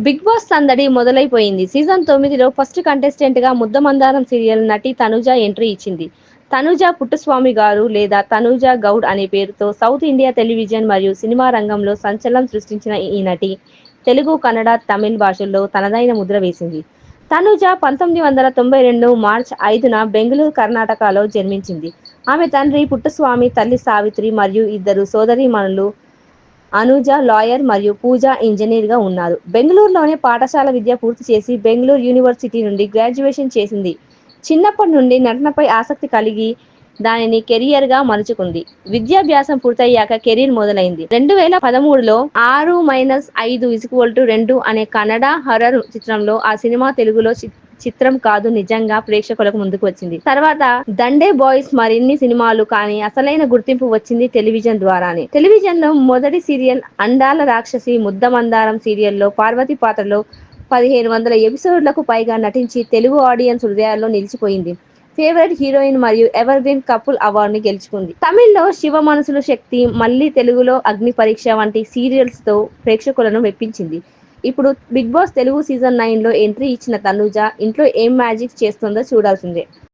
Big boss సందడి మొదలైపోయింది. Season 9లో first contestant గా ముద్దమందారం serial నటి తనుజ ఎంట్రీ ఇచ్చింది. తనుజ పుట్టస్వామి గారు లేదా తనూజ గౌడ్ అనే పేరుతో సౌత్ ఇండియా టెలివిజన్ మరియు సినిమా రంగంలో సంచలనం సృష్టించిన ఈ నటి తెలుగు, కన్నడ, తమిళ్ భాషల్లో తనదైన ముద్ర వేసింది. తనుజ 1992 మార్చి 5న బెంగళూరు, కర్ణాటకలో జన్మించింది. ఆమె తండ్రి పుట్టస్వామి, తల్లి సావిత్రి మరియు ఇద్దరు సోదరీమణులు అనుజ లాయర్ మరియు పూజ ఇంజనీర్గా ఉన్నారు. బెంగళూరులోనే పాఠశాల విద్య పూర్తి చేసి బెంగళూరు యూనివర్సిటీ నుండి గ్రాడ్యుయేషన్ చేసింది. చిన్నప్పటి నుండి నటనపై ఆసక్తి కలిగి దానిని కెరియర్గా మలుచుకుంది. విద్యాభ్యాసం పూర్తయ్యాక కెరీర్ మొదలైంది. 2013లో 6-5 అనే కన్నడ హర్రర్ చిత్రంలో ఆ సినిమా తెలుగులో చిత్రం కాదు నిజంగా ప్రేక్షకులకు ముందుకు వచ్చింది. తర్వాత దండే బాయ్స్ మరిన్ని సినిమాలు, కానీ అసలైన గుర్తింపు వచ్చింది టెలివిజన్ ద్వారానే. టెలివిజన్ లో మొదటి సీరియల్ అందాల రాక్షసి ముద్దమందారం సీరియల్లో పార్వతి పాత్రలో 1500 ఎపిసోడ్లకు పైగా నటించి తెలుగు ఆడియన్స్ హృదయాల్లో నిలిచిపోయింది. ఫేవరెట్ హీరోయిన్ మరియు ఎవర్ గ్రీన్ కపుల్ అవార్డుని గెలుచుకుంది. తమిళ్లో శివ మనసులు శక్తి, మళ్ళీ తెలుగులో అగ్ని పరీక్ష వంటి సీరియల్స్ తో ప్రేక్షకులను మెప్పించింది. ఇప్పుడు బిగ్ బాస్ తెలుగు సీజన్ 9లో ఎంట్రీ ఇచ్చిన తనుజ ఇంట్లో ఏం మ్యాజిక్ చేస్తుందో చూడాల్సిందే.